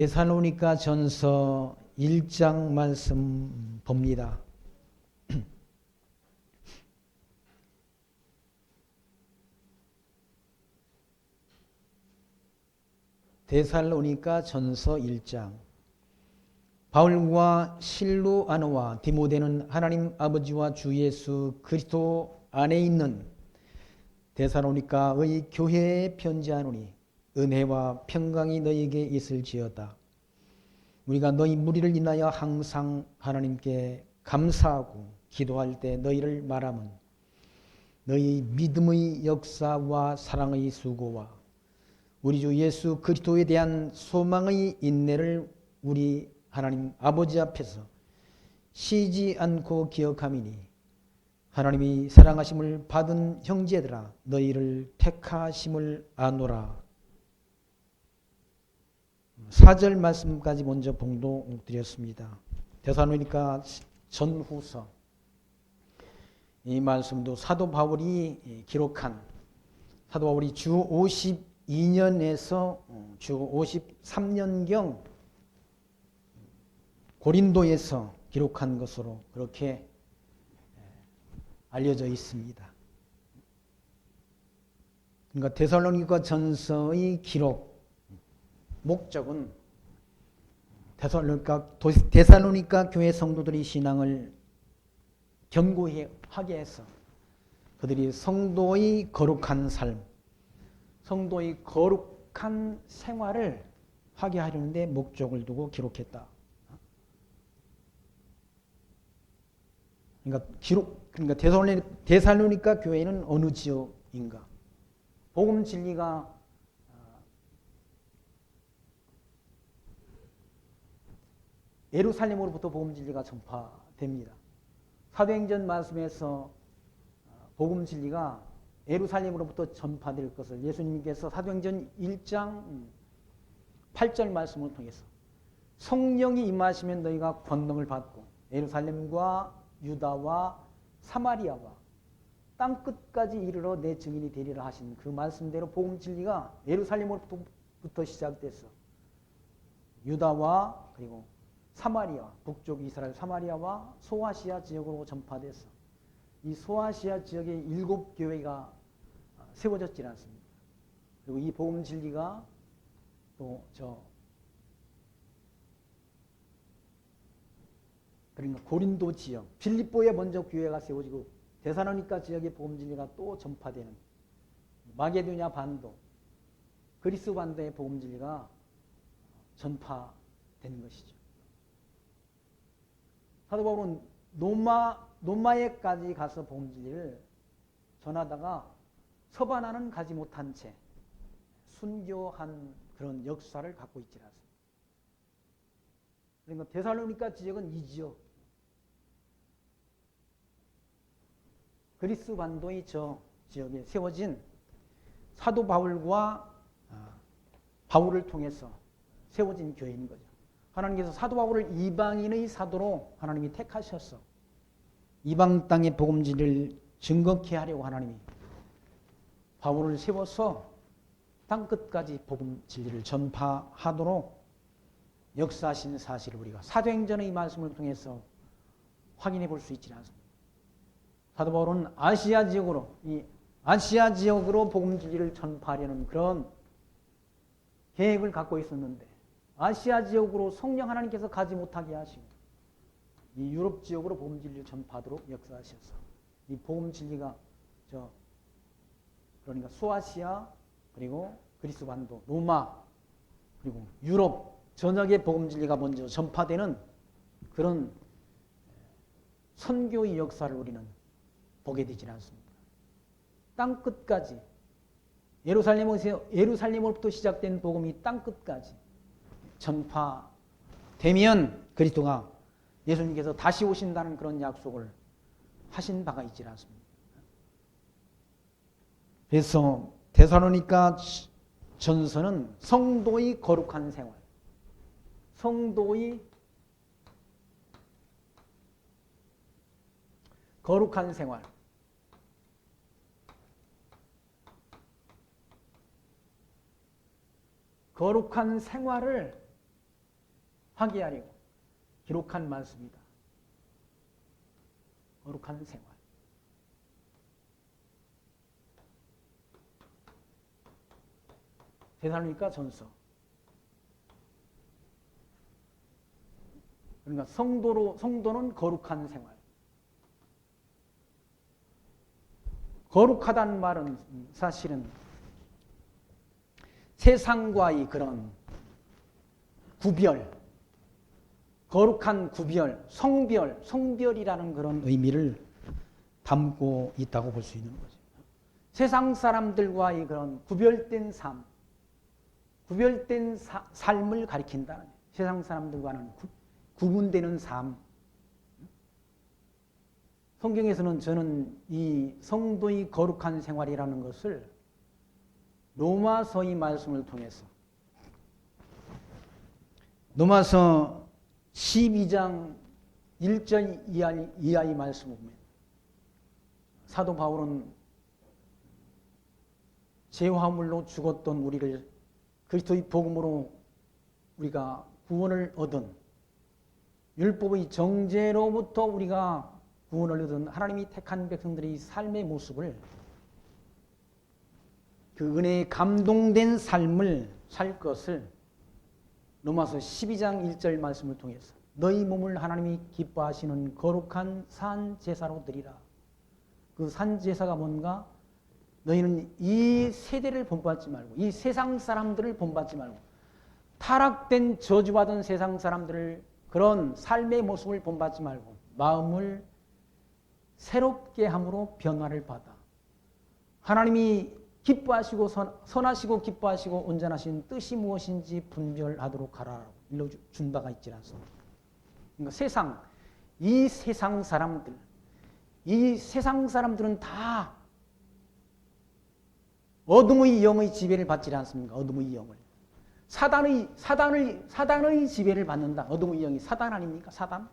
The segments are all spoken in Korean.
데살로니가 전서 1장 말씀 봅니다. 데살로니가 전서 1장. 바울과 실루아노와 디모데는 하나님 아버지와 주 예수 그리스도 안에 있는 데살로니가의 교회에 편지하노니 은혜와 평강이 너희에게 있을지어다. 우리가 너희 무리를 인하여 항상 하나님께 감사하고 기도할 때 너희를 말하면 너희 믿음의 역사와 사랑의 수고와 우리 주 예수 그리스도에 대한 소망의 인내를 우리 하나님 아버지 앞에서 쉬지 않고 기억함이니 하나님이 사랑하심을 받은 형제들아 너희를 택하심을 아노라. 4절 말씀까지 먼저 봉독드렸습니다. 데살로니가 전후서. 이 말씀도 사도 바울이 기록한, 사도 바울이 주 52년에서 주 53년경 고린도에서 기록한 것으로 그렇게 알려져 있습니다. 그러니까 데살로니가 전서의 기록 목적은 데살로니가 교회 성도들의 신앙을 견고하게 해서 그들이 성도의 거룩한 삶, 성도의 거룩한 생활을 하게 하려는 데 목적을 두고 기록했다. 그러니까 데살로니가 교회는 어느 지역인가? 복음 진리가 예루살렘으로부터 복음 진리가 전파됩니다. 사도행전 말씀에서 복음 진리가 예루살렘으로부터 전파될 것을 예수님께서 사도행전 1장 8절 말씀을 통해서 성령이 임하시면 너희가 권능을 받고 예루살렘과 유다와 사마리아와 땅끝까지 이르러 내 증인이 되리라 하신 그 말씀대로 복음 진리가 예루살렘으로부터 시작돼서 유다와 그리고 사마리아, 북쪽 이스라엘 사마리아와 소아시아 지역으로 전파돼서 이 소아시아 지역에 7교회가 세워졌지 않습니까? 그리고 이 복음 진리가 또 그러니까 고린도 지역, 빌립보에 먼저 교회가 세워지고 데살로니가 지역의 복음 진리가 또 전파되는 마게도냐 반도, 그리스 반도의 복음 진리가 전파된 것이죠. 사도 바울은 노마에까지 가서 복음 진리를 전하다가 서바나는 가지 못한 채 순교한 그런 역사를 갖고 있지 않습니다. 그러니까 데살로니가 지역은 이 지역, 그리스 반도의 저 지역에 세워진 사도 바울과 바울을 통해서 세워진 교회인 거죠. 하나님께서 사도 바울을 이방인의 사도로 하나님이 택하셔서 이방 땅의 복음 진리를 증거케 하려고 하나님이 바울을 세워서 땅끝까지 복음 진리를 전파하도록 역사하신 사실을 우리가 사도행전의 말씀을 통해서 확인해 볼 수 있지 않습니다. 사도 바울은 아시아 지역으로 복음 진리를 전파하려는 그런 계획을 갖고 있었는데 아시아 지역으로 성령 하나님께서 가지 못하게 하시고 이 유럽 지역으로 복음 진리를 전파하도록 역사하셔서 이 복음 진리가 그러니까 소아시아 그리고 그리스 반도, 로마 그리고 유럽 전역의 복음 진리가 먼저 전파되는 그런 선교의 역사를 우리는 보게 되지 않습니다. 땅 끝까지 예루살렘으로부터 시작된 복음이 땅 끝까지 전파되면 그리스도가 예수님께서 다시 오신다는 그런 약속을 하신 바가 있지 않습니다. 그래서 데살로니가 전서는 성도의 거룩한 생활, 성도의 거룩한 생활, 거룩한 생활을 하게 하려고 기록한 말씀이다. 거룩한 생활. 데살로니가 전서. 그러니까 성도는 거룩한 생활. 거룩하다는 말은 사실은 세상과의 그런 구별, 거룩한 구별, 성별이라는 그런 의미를 담고 있다고 볼 수 있는 거죠. 세상 사람들과의 그런 구별된 삶, 구별된 삶을 가리킨다는 거예요. 세상 사람들과는 구분되는 삶. 성경에서는 저는 이 성도의 거룩한 생활이라는 것을 로마서의 말씀을 통해서 로마서 12장 1절 이하의 말씀을 보면 사도 바울은 죄화물로 죽었던 우리를 그리스도의 복음으로 우리가 구원을 얻은 율법의 정죄로부터 우리가 구원을 얻은 하나님이 택한 백성들의 삶의 모습을 그 은혜에 감동된 삶을 살 것을 로마서 12장 1절 말씀을 통해서 너희 몸을 하나님이 기뻐하시는 거룩한 산 제사로 드리라. 그 산 제사가 뭔가? 너희는 이 세대를 본받지 말고 이 세상 사람들을 본받지 말고 타락된 저주받은 세상 사람들을 그런 삶의 모습을 본받지 말고 마음을 새롭게 함으로 변화를 받아 하나님이 기뻐하시고 선하시고 기뻐하시고 온전하신 뜻이 무엇인지 분별하도록 하라라고 일러준 바가 있지 않습니까? 그러니까 이 세상 사람들은 다 어둠의 영의 지배를 받지 않습니까? 어둠의 영을. 사단의 지배를 받는다. 어둠의 영이 사단 아닙니까? 사단.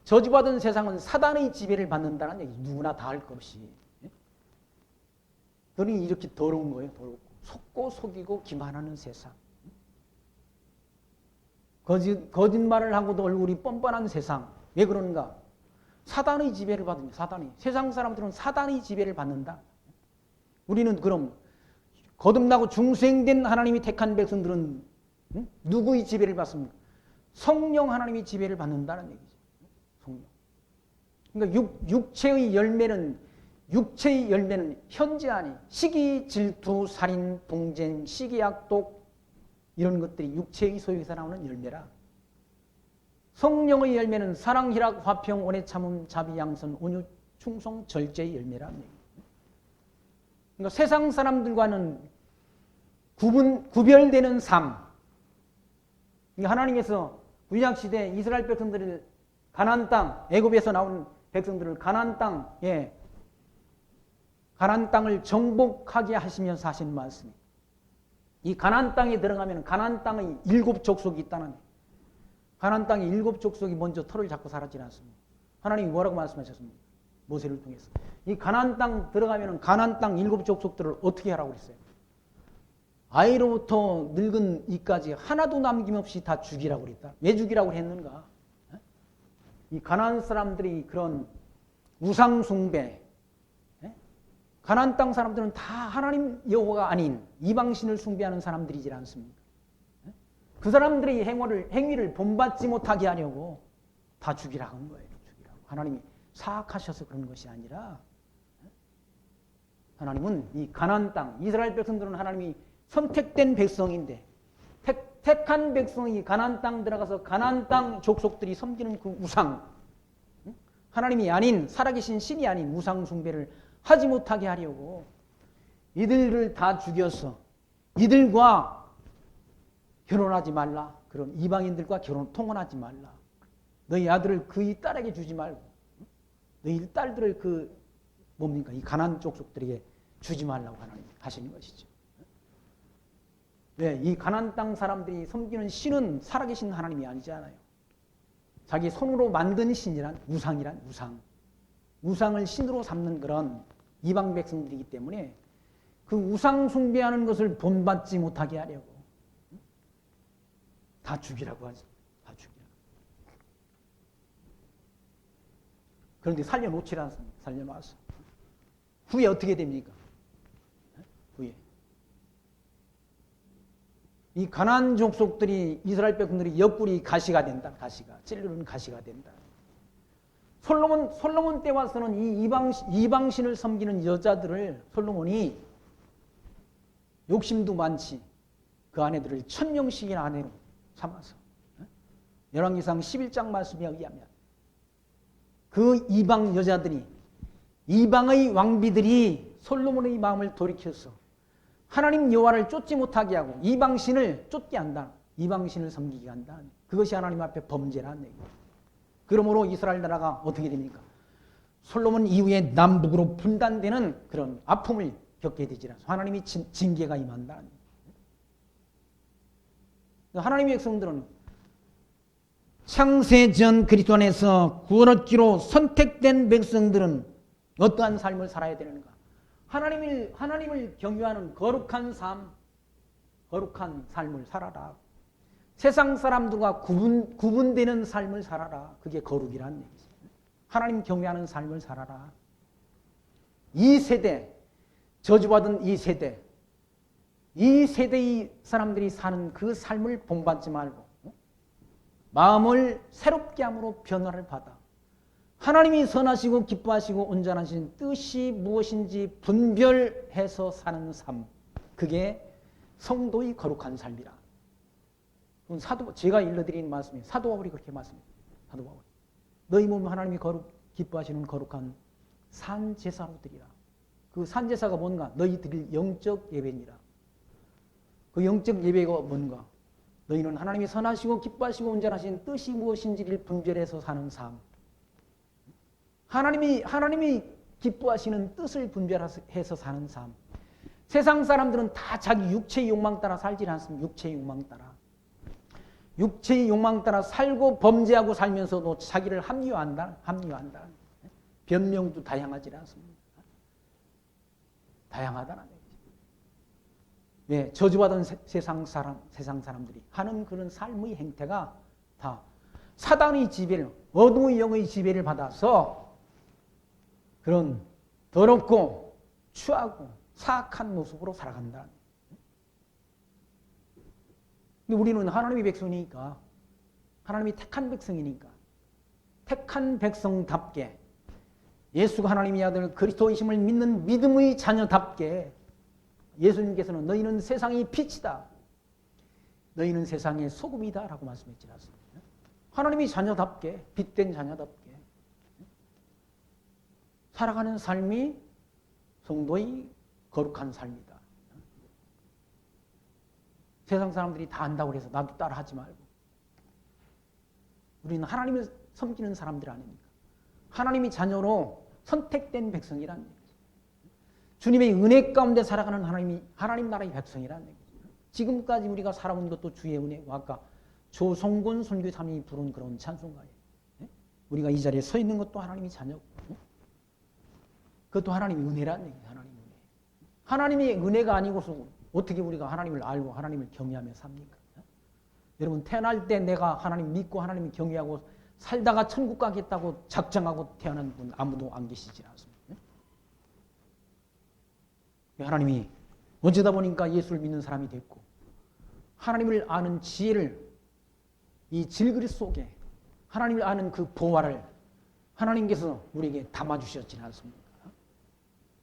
저주받은 세상은 사단의 지배를 받는다는 얘기 누구나 다 할 것 없이. 너는 이렇게 더러운 거예요. 더럽고 속고 속이고 기만하는 세상. 거짓말을 하고도 얼굴이 뻔뻔한 세상. 왜 그런가? 사단의 지배를 받으면 세상 사람들은 사단의 지배를 받는다. 우리는 그럼 거듭나고 중생된 하나님이 택한 백성들은 누구의 지배를 받습니까? 성령 하나님이 지배를 받는다는 얘기죠. 성령. 그러니까 육체의 열매는 현재아니 시기, 질투, 살인, 동쟁, 시기약, 독 이런 것들이 육체의 소유에서 나오는 열매라. 성령의 열매는 사랑, 희락, 화평, 오래 참음, 자비, 양선, 온유, 충성, 절제의 열매라는 얘기예요. 그러니까 세상 사람들과는 구별되는 삶. 그러니까 하나님께서 구약시대 이스라엘 백성들을 가나안 땅, 애굽에서 나온 백성들을 가나안 땅을 정복하게 하시면서 하신 말씀이 이 가나안 땅에 들어가면 가나안 땅의 7 족속이 있다는 가나안 땅의 7 족속이 먼저 털을 잡고 살았지 않습니까? 하나님이 뭐라고 말씀하셨습니까? 모세를 통해서 이 가나안 땅 들어가면 가나안 땅 7 족속들을 어떻게 하라고 그랬어요? 아이로부터 늙은 이까지 하나도 남김없이 다 죽이라고 그랬다. 왜 죽이라고 했는가? 이 가나안 사람들이 그런 우상 숭배, 가나안 땅 사람들은 다 하나님 여호와가 아닌 이방신을 숭배하는 사람들이지 않습니까? 그 사람들의 행위를 본받지 못하게 하려고 다 죽이라고 한 거예요. 죽이라고. 하나님이 사악하셔서 그런 것이 아니라 하나님은 이 가나안 땅, 이스라엘 백성들은 하나님이 선택된 백성인데 택한 백성이 가나안 땅 들어가서 가나안 땅 족속들이 섬기는 그 우상, 하나님이 아닌 살아계신 신이 아닌 우상 숭배를 하지 못하게 하려고 이들을 다 죽여서 이들과 결혼하지 말라. 그런 이방인들과 통혼하지 말라. 너희 아들을 그의 딸에게 주지 말고 너희 딸들을 이 가나안 족속들에게 주지 말라고 하나님 하시는 것이죠. 왜? 이 가나안 땅 사람들이 섬기는 신은 살아계신 하나님이 아니잖아요. 자기 손으로 만든 신이란 우상을 신으로 삼는 그런 이방 백성들이기 때문에 그 우상 숭배하는 것을 본받지 못하게 하려고 다 죽이라고 하죠. 다 그런데 살려놓지 않습니다. 살려놔서. 후에 어떻게 됩니까? 후에. 이 가나안 족속들이 이스라엘 백성들이 옆구리 가시가 된다. 가시가. 찔르는 가시가 된다. 솔로몬 때 와서는 이 이방신을 섬기는 여자들을 솔로몬이 욕심도 많지 그 아내들을 1000명씩의 아내로 삼아서 열왕기상 11장 말씀에 의하면 그 이방 여자들이 이방의 왕비들이 솔로몬의 마음을 돌이켜서 하나님 여호와를 쫓지 못하게 하고 이방신을 쫓게 한다. 이방신을 섬기게 한다. 그것이 하나님 앞에 범죄라는 얘기예요. 그러므로 이스라엘 나라가 어떻게 됩니까? 솔로몬 이후에 남북으로 분단되는 그런 아픔을 겪게 되지라. 하나님이 징계가 임한다. 하나님의 백성들은 창세전 그리스도 안에서 구원 얻기로 선택된 백성들은 어떠한 삶을 살아야 되는가? 하나님을 경유하는 거룩한 삶을 살아라. 세상 사람들과 구분되는 삶을 살아라. 그게 거룩이라는 얘기죠. 하나님 경외하는 삶을 살아라. 이 세대, 저주받은 이 세대의 사람들이 사는 그 삶을 본받지 말고 마음을 새롭게 함으로 변화를 받아 하나님이 선하시고 기뻐하시고 온전하신 뜻이 무엇인지 분별해서 사는 삶, 그게 성도의 거룩한 삶이라. 제가 일러드린 말씀이 사도 바울이 그렇게 말씀합니다. 사도 바울. 너희 몸 하나님이 기뻐하시는 거룩한 산제사로 드리라. 그 산제사가 뭔가? 너희 드릴 영적 예배니라. 그 영적 예배가 뭔가? 너희는 하나님이 선하시고 기뻐하시고 온전하신 뜻이 무엇인지를 분별해서 사는 삶. 하나님이 기뻐하시는 뜻을 분별해서 사는 삶. 세상 사람들은 다 자기 육체의 욕망 따라 살지 않습니다. 육체의 욕망 따라. 육체의 욕망 따라 살고 범죄하고 살면서도 자기를 합리화한다. 변명도 다양하지 않습니다. 다양하다는 얘기죠. 네, 저주받은 세상 사람들이 하는 그런 삶의 행태가 다 사단의 지배를, 어두운 영의 지배를 받아서 그런 더럽고 추하고 사악한 모습으로 살아간다. 근데 우리는 하나님의 백성이니까, 하나님이 택한 백성이니까, 택한 백성답게 예수가 하나님의 아들 그리스도이심을 믿는 믿음의 자녀답게 예수님께서는 너희는 세상의 빛이다. 너희는 세상의 소금이다 라고 말씀했지 않습니까? 하나님의 자녀답게, 빛된 자녀답게 살아가는 삶이 성도의 거룩한 삶이다. 세상 사람들이 다 안다고 해서 나도 따라 하지 말고. 우리는 하나님을 섬기는 사람들 아닙니까? 하나님이 자녀로 선택된 백성이라는 얘기죠. 주님의 은혜 가운데 살아가는 하나님 나라의 백성이라는 얘기죠. 지금까지 우리가 살아온 것도 주의 은혜고, 아까 조성곤 선교사님이 부른 그런 찬송가예요. 우리가 이 자리에 서 있는 것도 하나님이 자녀고, 그것도 하나님의 은혜라는 얘기예요. 하나님의 은혜. 하나님의 은혜가 아니고서 어떻게 우리가 하나님을 알고 하나님을 경외하며 삽니까? 여러분, 태어날 때 내가 하나님 믿고 하나님을 경외하고 살다가 천국 가겠다고 작정하고 태어난 분 아무도 안 계시지 않습니다. 하나님이 어쩌다 보니까 예수를 믿는 사람이 됐고, 하나님을 아는 지혜를, 이 질그릇 속에 하나님을 아는 그 보화를 하나님께서 우리에게 담아주셨지 않습니까?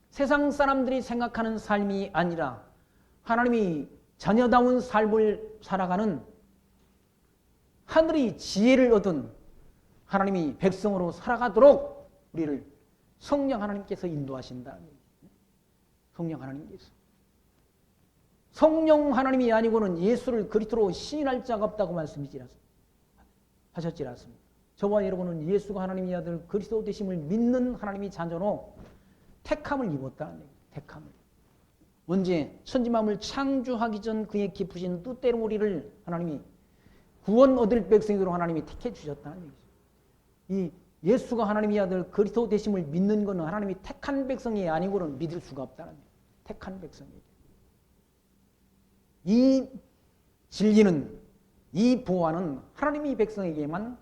세상 사람들이 생각하는 삶이 아니라 하나님이 자녀다운 삶을 살아가는 하늘의 지혜를 얻은 하나님이 백성으로 살아가도록 우리를 성령 하나님께서 인도하신다. 성령 하나님께서. 성령 하나님이 아니고는 예수를 그리스도로 시인할 자가 없다고 하셨지 않습니까? 저와 여러분은 예수가 하나님의 아들 그리스도 되심을 믿는 하나님의 자녀로 택함을 입었다는 얘기예요. 택함을. 언제? 천지만물을 창조하기 전 그의 깊으신 뜻대로 우리를 하나님이 구원 얻을 백성으로 하나님이 택해 주셨다는 얘기죠. 이 예수가 하나님의 아들 그리스도 되심을 믿는 것은 하나님이 택한 백성이 아니고는 믿을 수가 없다는 얘기예요. 택한 백성이에요. 이 진리는, 이 보화는 하나님의 백성에게만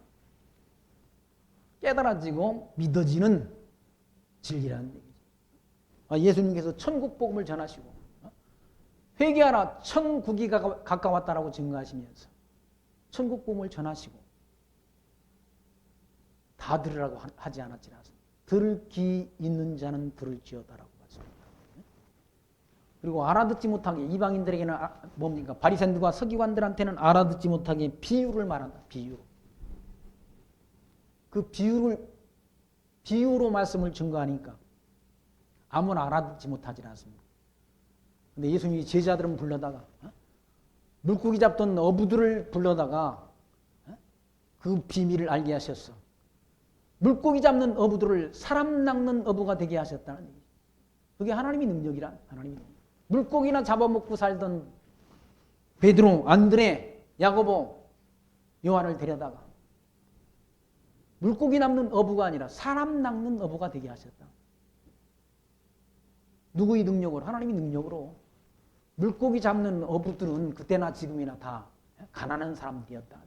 깨달아지고 믿어지는 진리라는 얘기죠. 예수님께서 천국 복음을 전하시고 회개하라 천국이 가까웠다라고 증거하시면서 천국 복음을 전하시고 다 들으라고 하지 않았지 않습니까? 들을 귀 있는 자는 들을지어다라고 말씀합니다. 그리고 알아듣지 못하게 이방인들에게는 뭡니까? 바리새인들과 서기관들한테는 알아듣지 못하게 비유를 말한다. 비유. 그 비유로 말씀을 증거하니까 아무나 알아듣지 못하지 않습니다. 근데 예수님이 제자들은 불러다가 물고기 잡던 어부들을 불러다가 그 비밀을 알게 하셨어. 물고기 잡는 어부들을 사람 낚는 어부가 되게 하셨다는 얘기죠. 그게 하나님의 능력이란 하나님의 능력. 물고기나 잡아먹고 살던 베드로, 안드레, 야고보, 요한을 데려다가 물고기 낚는 어부가 아니라 사람 낚는 어부가 되게 하셨다. 누구의 능력으로? 하나님의 능력으로. 물고기 잡는 어부들은 그때나 지금이나 다 가난한 사람들이었다.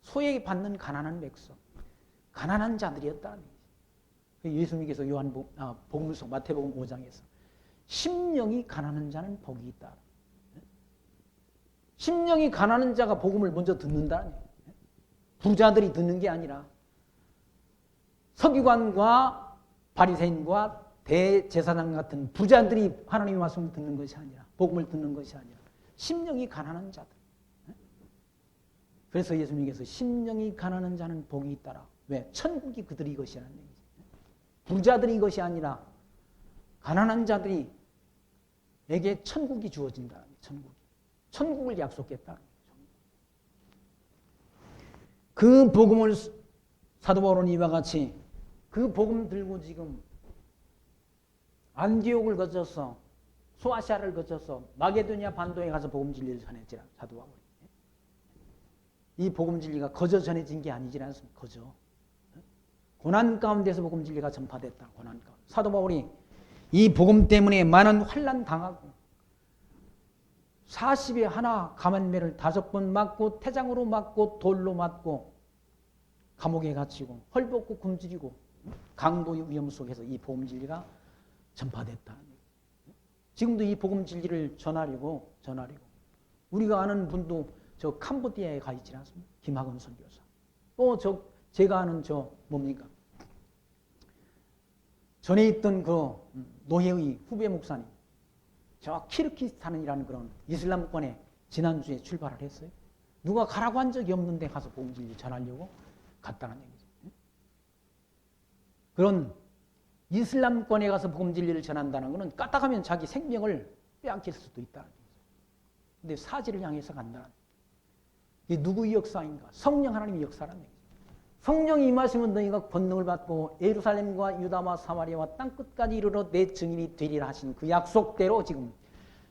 소외 받는 가난한 백성, 가난한 자들이었다. 예수님께서 복음서 마태복음 5장에서 심령이 가난한 자는 복이 있다. 심령이 가난한 자가 복음을 먼저 듣는다. 부자들이 듣는 게 아니라 서기관과 바리새인과 대제사장 같은 부자들이 하나님의 말씀을 듣는 것이 아니라 복음을 듣는 것이 아니라 심령이 가난한 자들. 그래서 예수님께서 심령이 가난한 자는 복이 있다라. 왜? 천국이 그들이 것이라는 얘기죠. 부자들이 것이 아니라 가난한 자들에게 천국이 주어진다. 천국을 약속했다. 그 복음을 사도 바울은 이와 같이 그 복음 들고 지금 안디옥을 거쳐서 소아시아를 거쳐서 마게도니아 반도에 가서 복음 진리를 전했지라. 사도 바울이. 이 복음 진리가 거저 전해진 게 아니지 않습니까? 거저. 고난 가운데서 복음 진리가 전파됐다. 고난 가운데. 사도 바울이 이 복음 때문에 많은 환난 당하고 40에 하나 감한매를 5번 맞고 태장으로 맞고 돌로 맞고 감옥에 갇히고 헐벗고 굶주리고 강도의 위험 속에서 이 복음 진리가 전파됐다. 지금도 이 복음 진리를 전하려고 우리가 아는 분도 저 캄보디아에 가 있지 않습니까? 김학원 선교사. 또 제가 아는 뭡니까? 전에 있던 그 노예의 후배 목사님. 저 키르기스탄이라는 그런 이슬람권에 지난주에 출발을 했어요. 누가 가라고 한 적이 없는데 가서 복음 진리 전하려고 갔다는 얘기죠. 그런 이슬람권에 가서 복음 진리를 전한다는 것은 까딱하면 자기 생명을 빼앗길 수도 있다는 얘기죠. 근데 사지를 향해서 간다는 이게 누구의 역사인가? 성령 하나님의 역사라는 얘기죠. 성령이 임하시면 너희가 권능을 받고 예루살렘과 유다와 사마리아와 땅끝까지 이르러 내 증인이 되리라 하신 그 약속대로 지금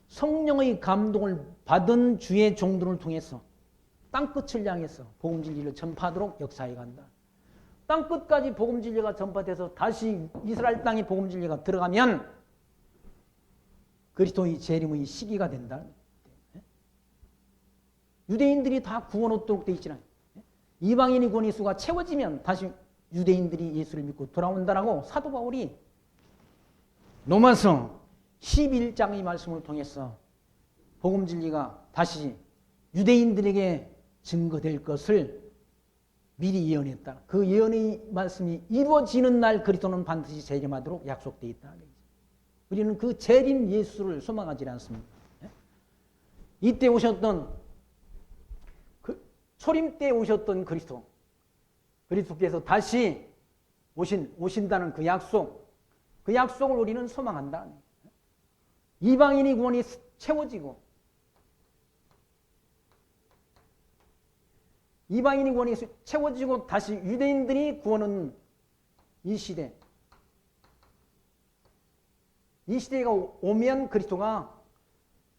성령의 감동을 받은 주의 종들을 통해서 땅끝을 향해서 복음 진리를 전파하도록 역사해 간다. 땅끝까지 복음 진리가 전파돼서 다시 이스라엘 땅에 복음 진리가 들어가면 그리스도의 재림의 시기가 된다. 유대인들이 다 구원 얻도록 되어 있지는 이방인의 구원의 수가 채워지면 다시 유대인들이 예수를 믿고 돌아온다라고 사도 바울이 로마서 11장의 말씀을 통해서 복음 진리가 다시 유대인들에게 증거될 것을 미리 예언했다. 그 예언의 말씀이 이루어지는 날 그리스도는 반드시 재림하도록 약속되어 있다. 우리는 그 재림 예수를 소망하지 않습니다. 이때 오셨던 초림 때 오셨던 그리스도께서 다시 오신다는 그 약속을 우리는 소망한다. 이방인의 구원이 채워지고 이방인의 구원이 채워지고 다시 유대인들이 구원은 이 시대가 오면 그리스도가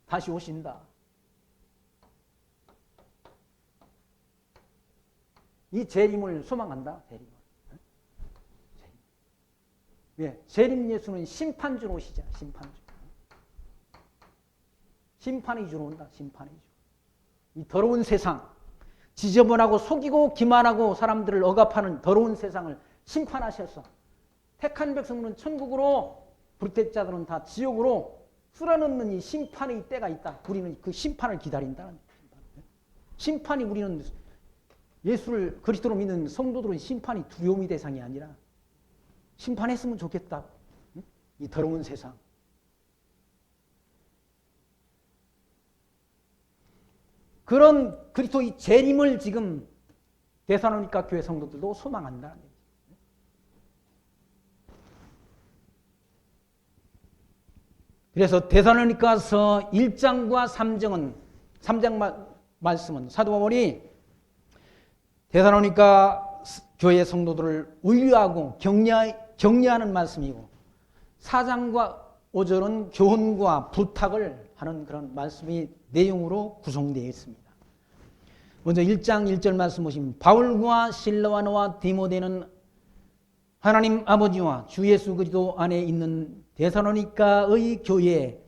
다시 오신다. 이 재림을 소망한다. 왜? 재림 예수는 심판주로 오시자. 심판의 주로 온다. 심판의 주. 이 더러운 세상, 지저분하고 속이고 기만하고 사람들을 억압하는 더러운 세상을 심판하셔서 택한 백성들은 천국으로, 불태 자들은 다 지옥으로 쓸어넣는 이 심판의 때가 있다. 우리는 그 심판을 기다린다는 심판이, 우리는 예수를 그리스도로 믿는 성도들은 심판이 두려움의 대상이 아니라 심판했으면 좋겠다. 이 더러운 세상. 그런 그리스도의 재림을 지금 데살로니가 교회 성도들도 소망한다는 얘기죠. 그래서 데살로니가서 1장과 3장 말씀은 사도 바울이 데살로니가 교회 성도들을 의뢰하고 격려하는 말씀이고 4장과 5절은 교훈과 부탁을 하는 그런 말씀이 내용으로 구성되어 있습니다. 먼저 1장 1절 말씀 보시면 바울과 실라와 디모데는 하나님 아버지와 주 예수 그리스도 안에 있는 데살로니가의 교회에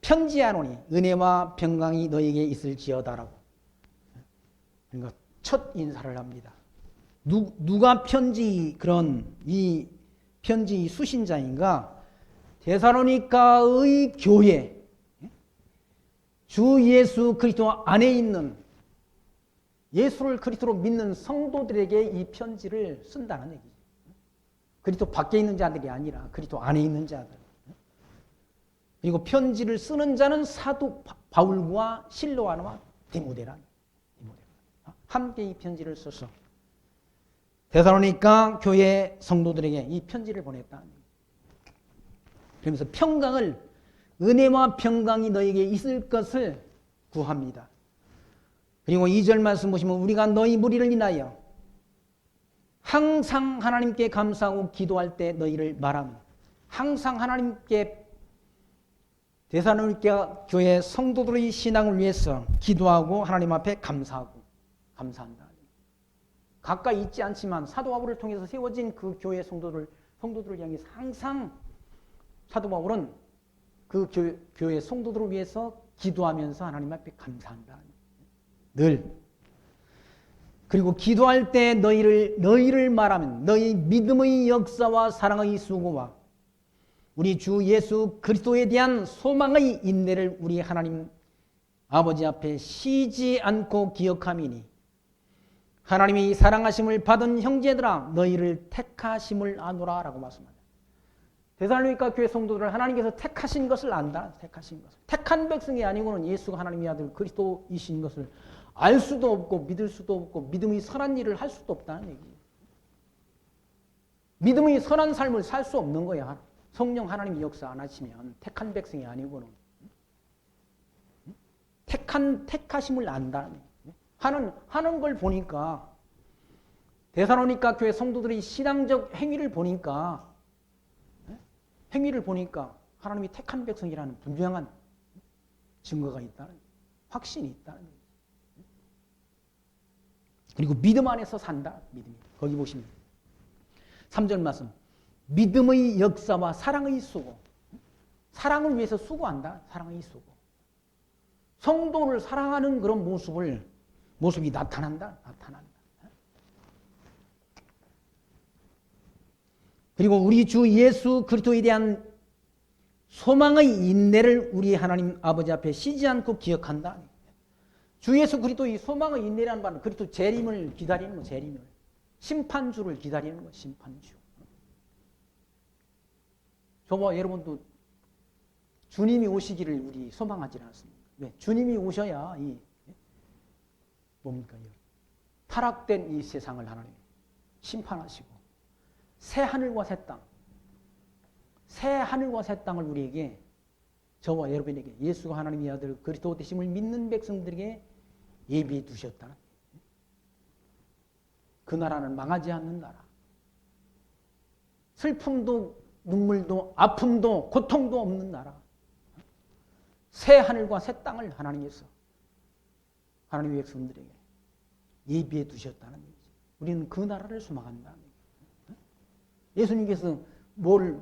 편지하노니 은혜와 평강이 너에게 있을지어다라고. 그러니까 첫 인사를 합니다. 누가 이 편지 수신자인가? 데살로니가의 교회, 주 예수 그리스도 안에 있는 예수를 그리스도로 믿는 성도들에게 이 편지를 쓴다는 얘기죠. 그리스도 밖에 있는 자들이 아니라 그리스도 안에 있는 자들. 그리고 편지를 쓰는 자는 사도 바울과 실로아와 디모데라. 함께 이 편지를 써서 데살로니가 교회 성도들에게 이 편지를 보냈다. 그러면서 평강을, 은혜와 평강이 너에게 있을 것을 구합니다. 그리고 2절 말씀 보시면 우리가 너희 무리를 인하여 항상 하나님께 감사하고 기도할 때 너희를 말하며, 항상 하나님께 데살로니가 교회 성도들의 신앙을 위해서 기도하고 하나님 앞에 감사한다. 가까이 있지 않지만 사도 바울을 통해서 세워진 그 교회 성도들을 향해서 항상 사도 바울은 그 교회 성도들을 위해서 기도하면서 하나님 앞에 감사한다. 늘. 그리고 기도할 때 너희를 말하면 너희 믿음의 역사와 사랑의 수고와 우리 주 예수 그리스도에 대한 소망의 인내를 우리 하나님 아버지 앞에 쉬지 않고 기억함이니 하나님이 사랑하심을 받은 형제들아 너희를 택하심을 아노라 라고 말씀합니다. 데살로니가 교회 성도들을 하나님께서 택하신 것을 안다. 택하신 것을. 택한 백성이 아니고는 예수가 하나님의 아들 그리스도이신 것을 알 수도 없고 믿을 수도 없고 믿음의 선한 일을 할 수도 없다는 얘기예요. 믿음의 선한 삶을 살 수 없는 거야. 성령 하나님이 역사 안 하시면 택한 백성이 아니고는 택하심을 안다는 얘기예요. 하는 걸 보니까 데살로니가 교회 성도들의 신앙적 행위를 보니까 하나님이 택한 백성이라는 분명한 증거가 있다는, 확신이 있다는 얘기예요. 그리고 믿음 안에서 산다. 믿음이. 거기 보시면 3절 말씀. 믿음의 역사와 사랑의 수고. 사랑을 위해서 수고한다. 사랑의 수고. 성도를 사랑하는 그런 모습이 나타난다. 그리고 우리 주 예수 그리스도에 대한 소망의 인내를 우리 하나님 아버지 앞에 쉬지 않고 기억한다. 주 예수 그리스도의 소망의 인내라는 말은 그리스도 재림을 기다리는 거, 재림을. 심판주를 기다리는 거, 심판주. 저와 여러분도 주님이 오시기를 우리 소망하지 않습니까? 왜? 주님이 오셔야 뭡니까? 타락된 이 세상을 하나님 심판하시고 새 하늘과 새 땅을 우리에게, 저와 여러분에게, 예수가 하나님의 아들 그리스도 되심을 믿는 백성들에게 예비해 두셨다. 그 나라는 망하지 않는 나라. 슬픔도 눈물도 아픔도 고통도 없는 나라. 새 하늘과 새 땅을 하나님께서 하나님의 백성들에게 예비해 두셨다는 얘기죠. 우리는 그 나라를 소망한다는 얘기죠. 예수님께서 뭘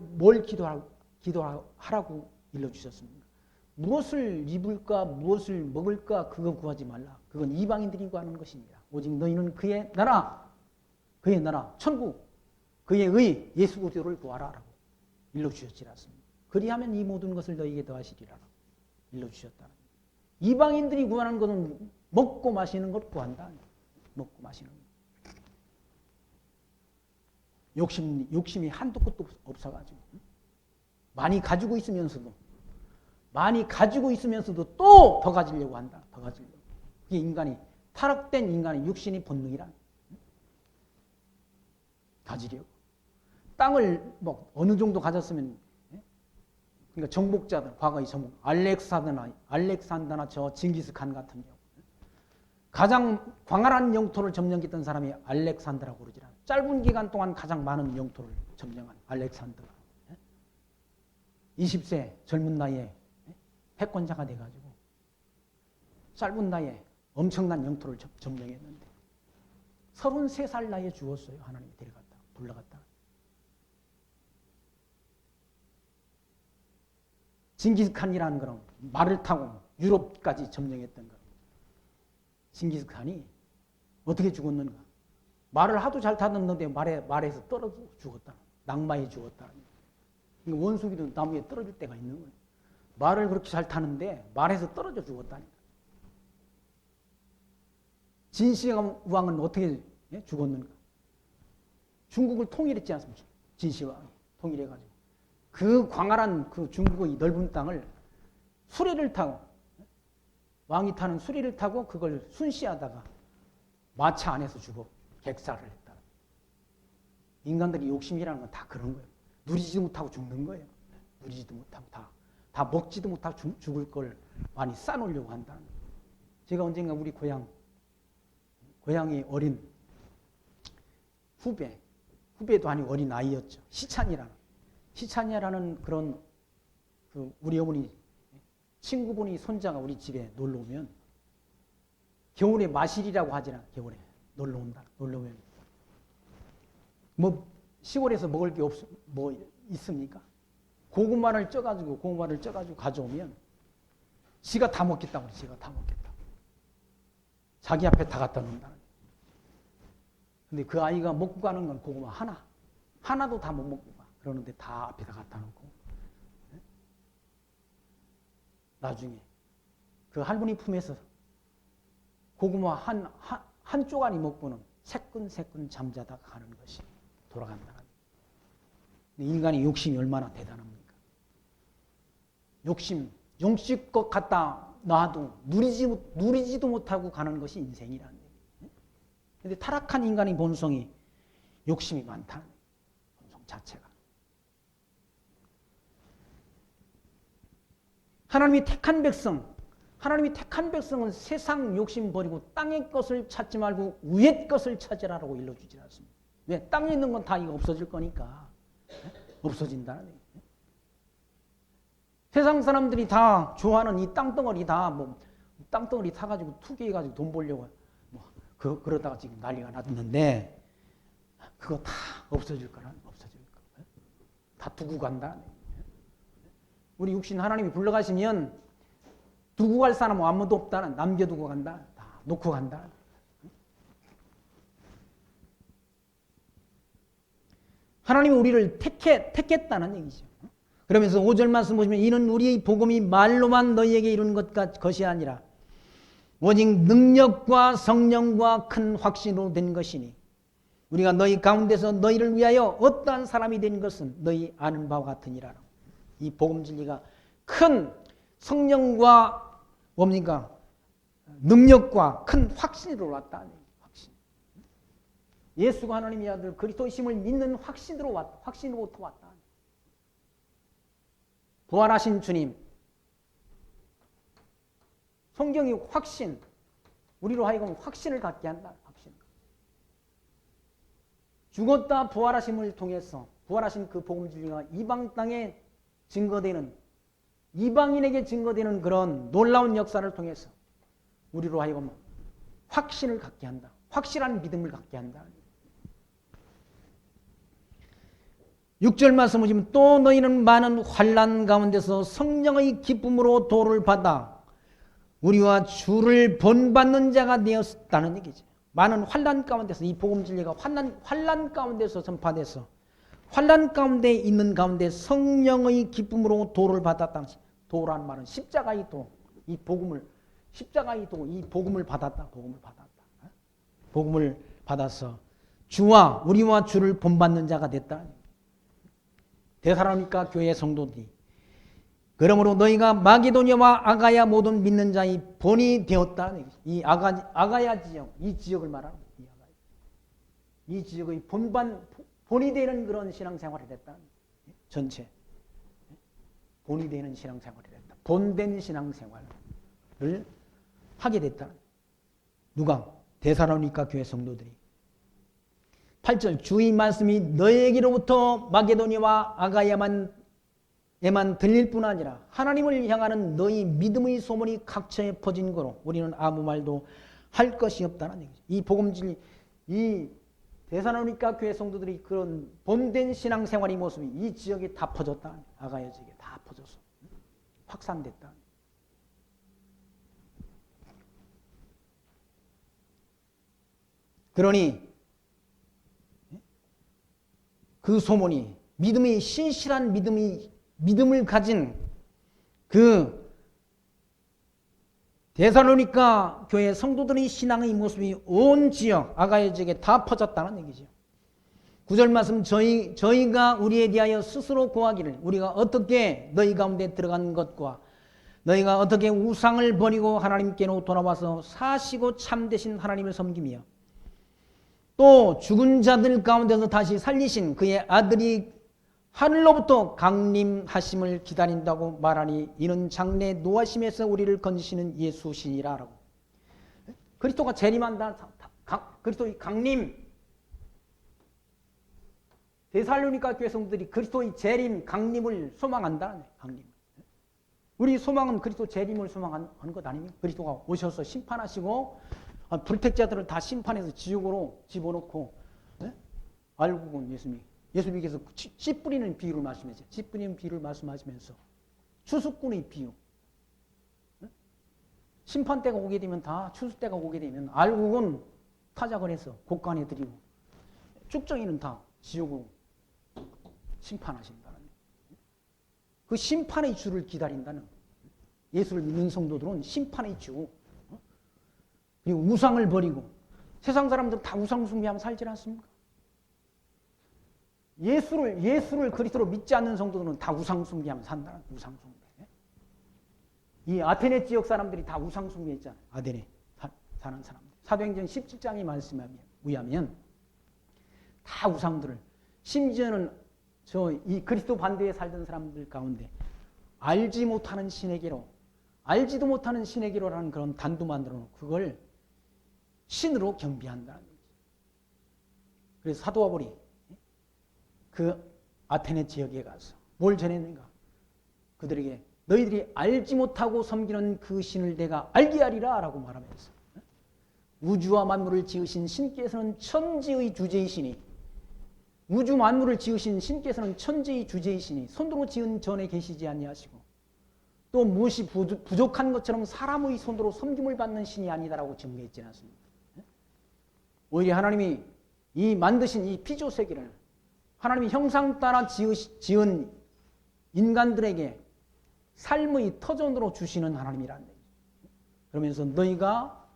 기도하라고 일러주셨습니까? 무엇을 입을까 무엇을 먹을까 그거 구하지 말라. 그건 이방인들이 구하는 것입니다. 오직 너희는 그의 나라, 천국, 그의 의, 예수 그리스도를 구하라 라고 일러주셨지 않습니까? 그리하면 이 모든 것을 너희에게 더하시리라 일러주셨다. 이방인들이 구하는 것은 먹고 마시는 것 구한다. 먹고 마시는 것. 욕심이 한도 끝도 없어가지고 많이 가지고 있으면서도 또 더 가지려고 한다. 더 가지려고. 그게 인간이 타락된 인간의 육신의 본능이란. 가지려고. 땅을 뭐 어느 정도 가졌으면, 그러니까 정복자들, 과거의 정복, 알렉산더나 저 징기스칸 같은 경우 가장 광활한 영토를 점령했던 사람이 알렉산더라고 그러지라. 짧은 기간 동안 가장 많은 영토를 점령한 알렉산더가 20세 젊은 나이에 패권자가 돼가지고 짧은 나이에 엄청난 영토를 점령했는데 33살 나이에 죽었어요. 하나님이 불러갔다. 징기스칸이라는 그런 말을 타고 유럽까지 점령했던 거. 징기스칸이 어떻게 죽었는가? 말을 하도 잘 타는데 말에서 떨어져 죽었다. 낙마에 죽었다. 원숭이도 나무에 떨어질 때가 있는 거예요. 말을 그렇게 잘 타는데 말에서 떨어져 죽었다니까. 진시황은 어떻게 죽었는가? 중국을 통일했지 않습니까? 진시황이 통일해가지고 그 광활한 그 중국의 넓은 땅을 수레를 타고 왕이 타는 수레를 타고 그걸 순시하다가 마차 안에서 죽어 객사를 했다. 인간들이 욕심이라는 건 다 그런 거예요. 누리지도 못하고 죽는 거예요. 누리지도 못하고 다 먹지도 못하고 죽을 걸 많이 싸놓으려고 한다는 거예요. 제가 언젠가 우리 고향의 어린 후배도 아니고 어린 아이였죠. 시찬이라는 그런 우리 어머니 친구분이 손자가 우리 집에 놀러 오면 겨울에 마실이라고 하잖아. 겨울에 놀러 오면 뭐 시골에서 먹을 게 뭐 있습니까? 고구마를 쪄가지고 가져오면 지가 다 먹겠다고 그래. 지가 다 먹겠다. 자기 앞에 다 갖다 놓는다. 근데 그 아이가 먹고 가는 건 고구마 하나도 다 못 먹고 가. 그러는데 다 앞에다 갖다 놓고 나중에 그 할머니 품에서 고구마 한 쪼가리 먹고는 새끈새끈 잠자다가 가는 것이 돌아간다는. 인간의 욕심이 얼마나 대단합니까? 용식껏 갖다 놔도 누리지도 못하고 가는 것이 인생이라는 얘기예요. 그런데 타락한 인간의 본성이 욕심이 많다는 본성 자체가. 하나님이 택한 백성은 세상 욕심 버리고 땅의 것을 찾지 말고 위의 것을 찾으라고 일러주지 않습니다. 왜? 땅에 있는 건 다 이거 없어질 거니까. 없어진다는 얘기예요. 세상 사람들이 다 좋아하는 이 땅덩어리 땅덩어리 타가지고 투기해가지고 돈 벌려고 그러다가 지금 난리가 났는데 그거 다 없어질 거야. 다 두고 간다는 얘기예요. 우리 육신 하나님이 불러가시면 두고 갈 사람은 아무도 없다는, 남겨두고 간다. 다 놓고 간다. 하나님이 우리를 택했다는 얘기죠. 그러면서 5절 말씀 보시면 이는 우리의 복음이 말로만 너희에게 이룬 것이 아니라 오직 능력과 성령과 큰 확신으로 된 것이니 우리가 너희 가운데서 너희를 위하여 어떠한 사람이 된 것은 너희 아는 바와 같으니라. 이 복음 진리가 큰 성령과 뭡니까? 능력과 큰 확신으로 왔다. 예수가 하나님의 아들 그리스도이심을 믿는 확신으로부터 왔다. 부활하신 주님, 성경이 확신, 우리로 하여금 확신을 갖게 한다. 확신. 죽었다 부활하심을 통해서 부활하신 그 복음 진리가 이방 땅에 증거되는, 이방인에게 증거되는 그런 놀라운 역사를 통해서 우리로 하여금 확신을 갖게 한다. 확실한 믿음을 갖게 한다. 6절 말씀 보시면 또 너희는 많은 환난 가운데서 성령의 기쁨으로 도를 받아 우리와 주를 본받는 자가 되었다는 얘기죠. 많은 환난 가운데서 이 복음 진리가 환난 가운데서 전파돼서 환난 가운데 있는 가운데 성령의 기쁨으로 도를 받았다. 도라는 말은 십자가의 도, 이 복음을 십자가의 도, 이 복음을 받았다. 복음을 받았다. 복음을 받아서 주와 우리와 주를 본받는 자가 됐다. 데살로니가 교회 성도들이 그러므로 너희가 마게도냐와 아가야 모든 믿는 자의 본이 되었다. 이 아가야 지역, 이 지역을 말하는 이 지역의 본이 되는 그런 신앙생활이 됐다. 전체 본이 되는 신앙생활이 됐다. 본된 신앙생활을 하게 됐다. 누가? 데살로니가 교회 성도들이. 8절 주의 말씀이 너에게로부터 마게도냐와 아가야만 들릴 뿐 아니라 하나님을 향하는 너희 믿음의 소문이 각처에 퍼진 거로 우리는 아무 말도 할 것이 없다는 얘기죠. 이 복음 진리, 이 데살로니가 교회 성도들이 그런 본된 신앙생활의 모습이 이 지역에 다 퍼졌다. 아가야 지역에 다 퍼져서 확산됐다. 그러니 그 소문이 믿음이 신실한 믿음을 가진 그 데살로니가 교회 성도들의 신앙의 모습이 온 지역 아가야 지역에 다 퍼졌다는 얘기죠. 9절 말씀 저희가 우리에 대하여 스스로 고하기를 우리가 어떻게 너희 가운데 들어간 것과 너희가 어떻게 우상을 버리고 하나님께로 돌아와서 사시고 참되신 하나님을 섬기며 또 죽은 자들 가운데서 다시 살리신 그의 아들이 하늘로부터 강림하심을 기다린다고 말하니 이는 장래 노하심에서 우리를 건지시는 예수시니라 라고. 그리스도가 재림한다. 그리스도의 강림. 데살로니가 교회 성도들이 그리스도의 재림, 강림을 소망한다. 강림. 우리 소망은 그리스도 재림을 소망하는 것 아닙니까? 그리스도가 오셔서 심판하시고 불택자들을 다 심판해서 지옥으로 집어넣고 알고 본 예수님께서 씨 뿌리는 비유를 말씀하셨죠. 씨 뿌리는 비유를 말씀하시면서 추수꾼의 비유. 심판 때가 오게 되면 다 추수 때가 오게 되면 알곡은 타작을 해서 곡간에 드리고 쭉정이는 다 지옥으로 심판하신다는 그 심판의 주를 기다린다는 예수를 믿는 성도들은 심판의 주 그리고 우상을 버리고 세상 사람들은 다 우상 숭배하면 살지 않습니까? 예수를 그리스도로 믿지 않는 성도들은 다 우상 숭배하면 산다는 우상 숭배. 이 아테네 지역 사람들이 다 우상 숭배했잖아요. 아테네 사는 사람들. 사도행전 17장의 말씀에 의하면 다 우상들을 심지어는 이 그리스도 반대에 살던 사람들 가운데 알지도 못하는 신에게로라는 그런 단도 만들어 놓고 그걸 신으로 경배한다는 거죠. 그래서 사도 바울이 그 아테네 지역에 가서 뭘 전했는가? 그들에게 너희들이 알지 못하고 섬기는 그 신을 내가 알게 하리라 라고 말하면서 우주와 만물을 지으신 신께서는 천지의 주제이시니 우주 만물을 지으신 신께서는 천지의 주제이시니 손으로 지은 전에 계시지 아니하시고 또 무엇이 부족한 것처럼 사람의 손으로 섬김을 받는 신이 아니다라고 증거했지 않습니까? 오히려 하나님이 이 만드신 이 피조 세계를 하나님이 형상 따라 지은 인간들에게 삶의 터전으로 주시는 하나님이라는 얘기죠. 그러면서 너희가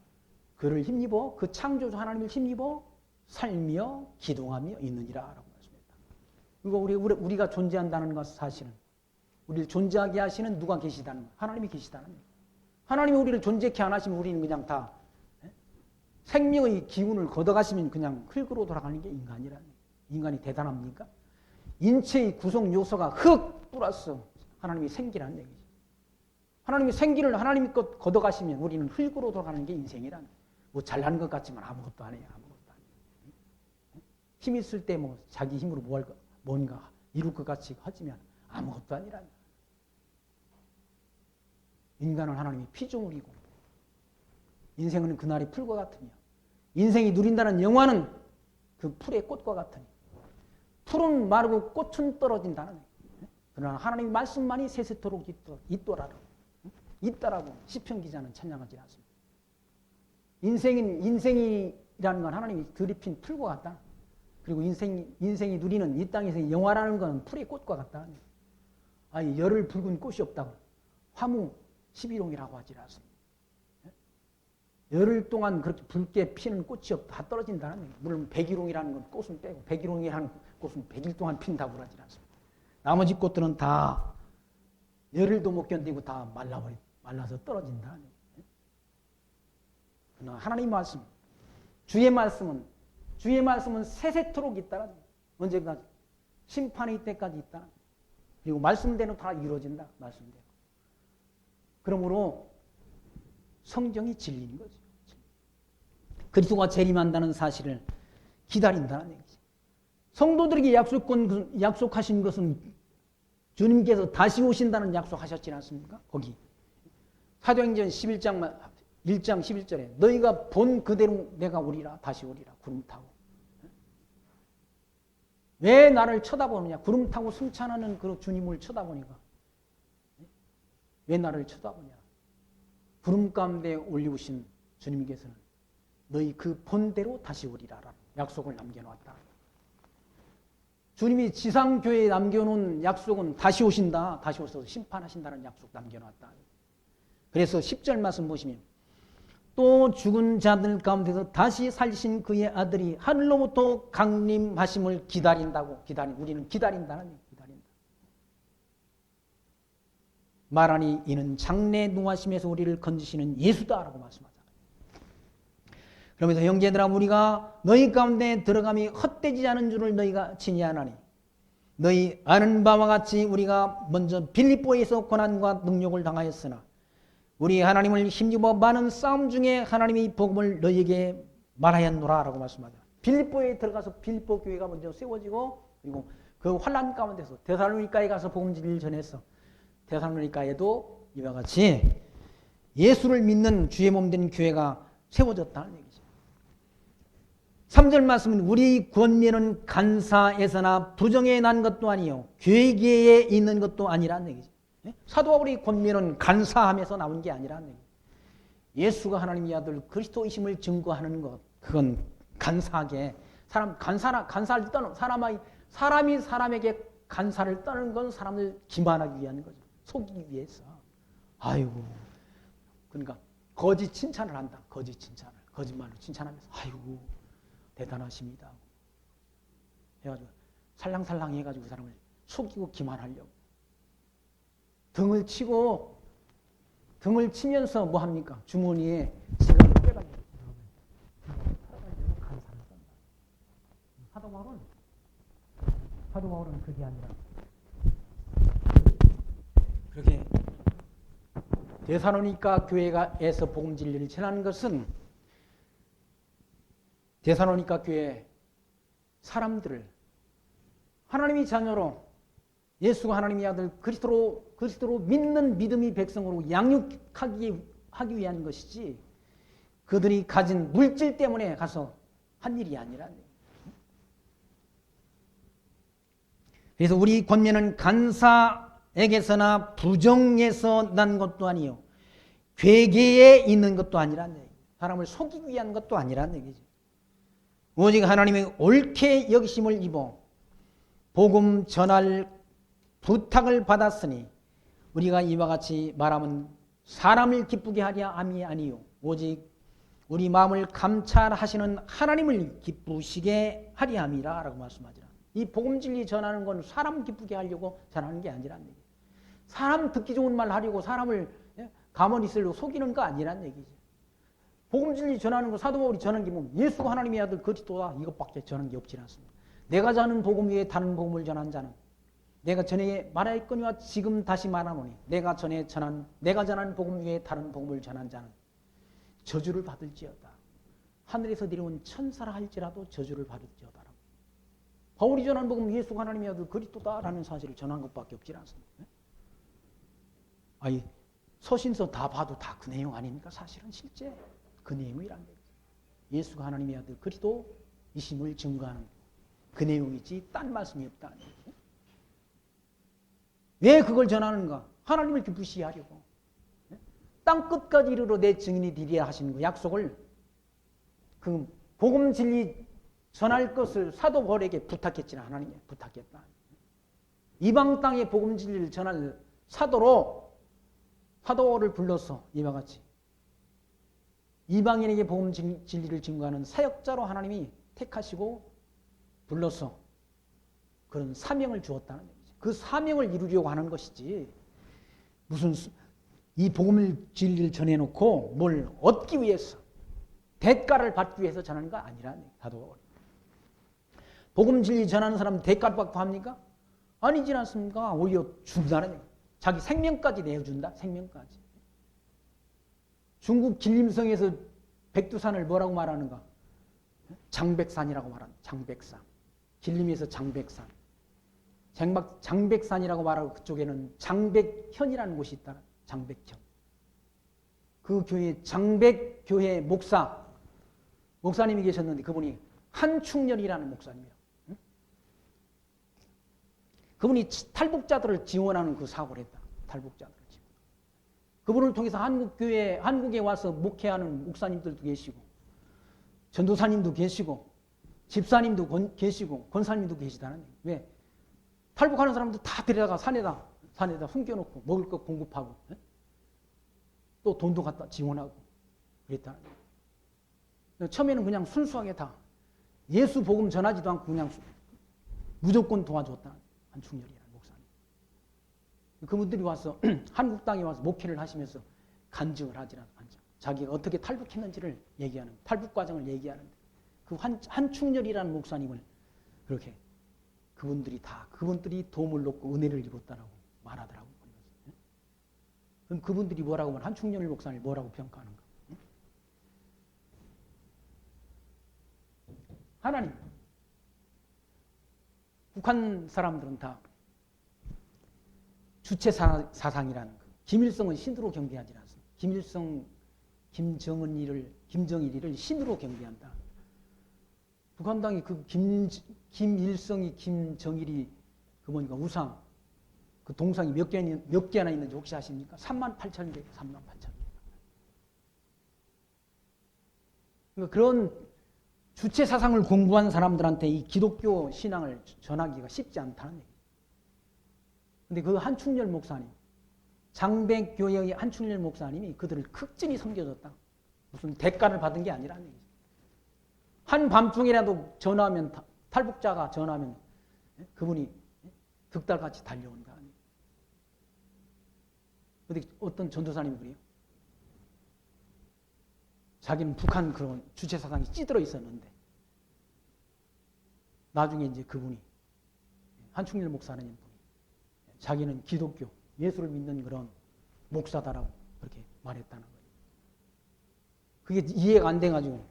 그를 힘입어 그 창조주 하나님을 힘입어 살며 기동하며 있느니라 라고 말씀했다. 이거 우리가 존재한다는 것 사실은 우리를 존재하게 하시는 누가 계시다는 것, 하나님이 계시다는 것. 하나님이 우리를 존재케 안 하시면 우리는 그냥 다 생명의 기운을 걷어가시면 그냥 흙으로 돌아가는 게 인간이라는 거예요. 인간이 대단합니까? 인체의 구성 요소가 흙 플러스 하나님이 생기라는 얘기죠. 하나님이 생기를 하나님이 것 걷어가시면 우리는 흙으로 돌아가는 게 인생이라는 거예요. 뭐 잘나는 것 같지만 아무것도 아니에요. 아무것도 아니에요. 힘 있을 때 뭐 자기 힘으로 뭔가 이룰 것 같이 하지만 아무것도 아니라는 거예요. 인간은 하나님이 피조물이고 인생은 그날의 풀과 같으며 인생이 누린다는 영화는 그 풀의 꽃과 같으니 풀은 마르고 꽃은 떨어진다는 거예요. 그러나 하나님의 말씀만이 세세토록 있다라고 시편 기자는 찬양하지 않습니다. 인생이 건 하나님이 들이핀 풀과 같다. 그리고 인생이 누리는 이 땅에서의 영화라는 건 풀의 꽃과 같다. 아니, 열을 붉은 꽃이 없다고. 화무 11홍이라고 하지 않습니다. 열흘 동안 그렇게 붉게 피는 꽃이 다 떨어진다는 얘기예요. 물론 백일홍이라는 건 꽃은 빼고 백일홍이라는 꽃은 100일 동안 핀다고 하지 않습니다. 나머지 꽃들은 다 열흘도 못 견디고 다 말라서 떨어진다는 얘기예요. 그러나 하나님 말씀, 주의 말씀은 세세토록 있다는 얘기예요. 언제까지? 심판의 때까지 있다는 얘기예요. 그리고 말씀대로 다 이루어진다. 말씀대로. 그러므로 성경이 진리인 거죠. 그리스도가 재림한다는 사실을 기다린다는 얘기죠. 성도들에게 약속하신 것은 주님께서 다시 오신다는 약속하셨지 않습니까? 거기 사도행전 1장 11절에 너희가 본 그대로 내가 오리라, 다시 오리라, 구름 타고. 왜 나를 쳐다보느냐? 구름 타고 승천하는 그 주님을 쳐다보니까. 왜 나를 쳐다보냐? 구름 가운데 올리우신 주님께서는 너희 그 본대로 다시 오리라라는 약속을 남겨놓았다. 주님이 지상교회에 남겨놓은 약속은 다시 오신다. 다시 오셔서 심판하신다는 약속 남겨놨다. 그래서 10절 말씀 보시면 또 죽은 자들 가운데서 다시 살리신 그의 아들이 하늘로부터 강림하심을 기다린다고. 우리는 기다린다는 얘기예요. 말하니 이는 장래 노하심에서 우리를 건지시는 예수다라고 말씀하잖아요. 그러면서 형제들아 우리가 너희 가운데 들어감이 헛되지 않은 줄을 너희가 친히하나니 너희 아는 바와 같이 우리가 먼저 빌립보에서 고난과 능욕을 당하였으나 우리 하나님을 힘입어 많은 싸움 중에 하나님이 복음을 너희에게 말하였노라 라고 말씀하잖아요. 빌립보에 들어가서 빌립보 교회가 먼저 세워지고 그리고 그 환난 가운데서 데살로니가에 가서 복음 진리를 전했어. 데살로니가에도 이와 같이 예수를 믿는 주의 몸된 교회가 세워졌다는 얘기죠. 3절 말씀은 우리 권면은 간사에서나 부정에 난 것도 아니요 괴계에 있는 것도 아니라는 얘기죠. 사도 바울의 권면은 간사함에서 나온 게 아니라는 얘기죠. 예수가 하나님의 아들 그리스도이심을 증거하는 것, 그건 간사하게 간사를 떠는 사람이 사람에게 간사를 떠는 건 사람을 기만하기 위한 거죠. 속이기 위해서. 아이고. 그러니까 거짓 칭찬을 한다. 거짓말로 칭찬하면서 아이고 대단하십니다. 해가지고 살랑살랑 해가지고 그 사람을 속이고 기만하려고. 등을 치면서 뭐 합니까? 주머니에 지갑을 빼가지고 간사를 떤다. 사도 바울은 그게 아니라 그렇게 데살로니가 교회에서 복음 진리를 전하는 것은 데살로니가 교회 사람들을 하나님의 자녀로 예수가 하나님의 아들 그리스도로 믿는 믿음의 백성으로 양육하기 위한 것이지 그들이 가진 물질 때문에 가서 한 일이 아니라. 그래서 우리 권면은 간사에게서나 부정에서 난 것도 아니요 괴계에 있는 것도 아니란 얘기. 사람을 속이기 위한 것도 아니란 얘기죠. 오직 하나님의 옳게 여기심을 입어 복음 전할 부탁을 받았으니 우리가 이와 같이 말하면 사람을 기쁘게 하려 함이 아니요 오직 우리 마음을 감찰하시는 하나님을 기쁘시게 하려 함이라 라고 말씀하지라. 이 복음 진리 전하는 건 사람 기쁘게 하려고 전하는 게 아니란 얘기예요. 사람 듣기 좋은 말 하려고 사람을 가만히 있으려고 속이는 거 아니란 얘기죠. 복음 진리 전하는 거 사도 바울이 전하는 게 뭐 예수가 하나님의 아들 그리스도다 이것밖에 전하는 게 없지 않습니다. 내가 전하는 복음 위에 다른 복음을 전한 자는 내가 전에 말하였거니와 지금 다시 말하노니 내가 전한 복음 위에 다른 복음을 전한 자는 저주를 받을지어다. 하늘에서 내려온 천사라 할지라도 저주를 받을지어다. 바울이 전한 복음 예수가 하나님의 아들 그리스도다라는 사실을 전한 것밖에 없지 않습니다. 아니 서신서 다 봐도 다 그 내용 아닙니까? 사실은 실제 그 내용이란 얘기죠. 예수가 하나님의 아들 그리스도이심을 증거하는 그 내용이지 딴 말씀이 없다는 얘기죠. 왜 그걸 전하는가? 하나님을 기쁘시게 하려고. 땅 끝까지 이르러 내 증인이 되리라 하시는 그 약속을 그 복음 진리 전할 것을 사도 바울에게 부탁했지는 하나님이 부탁했다. 이방 땅에 복음 진리를 전할 사도를 불러서 이와 같이 이방인에게 복음 진리를 증거하는 사역자로 하나님이 택하시고 불러서 그런 사명을 주었다는 얘기죠. 그 사명을 이루려고 하는 것이지 무슨 이 복음 진리를 전해놓고 뭘 얻기 위해서 대가를 받기 위해서 전하는 거 아니라는 얘기죠. 사도 바울이. 복음 진리 전하는 사람은 대가를 받고 합니까? 아니지 않습니까? 오히려 준다는 얘기죠. 자기 생명까지 내어준다. 생명까지. 중국 길림성에서 백두산을 뭐라고 말하는가? 장백산이라고 말합니다. 장백산. 길림에서 장백산. 장백산이라고 말하고 그쪽에는 장백현이라는 곳이 있다. 장백현. 그 교회 장백교회 목사님이 계셨는데 그분이 한충렬이라는 목사님이에요. 그분이 탈북자들을 지원하는 그 사업을 했다. 탈북자들을 지원. 그분을 통해서 한국에 와서 목회하는 목사님들도 계시고, 전도사님도 계시고, 집사님도 계시고, 권사님도 계시다는 얘기예요. 왜? 탈북하는 사람들 다 데려다가 산에다 숨겨놓고 먹을 거 공급하고, 또 돈도 갖다 지원하고 그랬다는 얘기예요. 처음에는 그냥 순수하게 다 예수 복음 전하지도 않고 그냥 무조건 도와줬다. 한충렬이라는 목사님. 그분들이 와서 한국 땅에 와서 목회를 하시면서 간증을 하지라 간증. 자기가 어떻게 탈북했는지를 얘기하는 탈북 과정을 얘기하는데 그 한충렬이라는 목사님을 그렇게 그분들이 도움을 놓고 은혜를 입었다라고 말하더라고요. 그럼 그분들이 뭐라고 하면 한충렬 목사님을 뭐라고 평가하는가? 하나님. 북한 사람들은 다 주체 사상이라는 거. 김일성은 신으로 경배하지 않습니다. 김일성, 김정일이를 신으로 경배한다. 북한 당이 그 김일성이, 김정일이 그 뭐니까 우상, 그 동상이 몇 개나 있는지 혹시 아십니까? 38,000개, 38,000개. 그러니까 그런 주체 사상을 공부한 사람들한테 이 기독교 신앙을 전하기가 쉽지 않다는 얘기예요. 근데 그 한충렬 목사님, 장백교회의 한충렬 목사님이 그들을 극진히 섬겨줬다. 무슨 대가를 받은 게 아니라는 얘기죠. 한밤중이라도 전화하면, 탈북자가 전화하면 그분이 득달같이 달려온다. 근데 어떤 전도사님이 그래요. 자기는 북한 그런 주체 사상이 찌들어 있었는데 나중에 이제 그분이 한충렬 목사님 분이 자기는 기독교 예수를 믿는 그런 목사다라고 그렇게 말했다는 거예요. 그게 이해가 안 돼가지고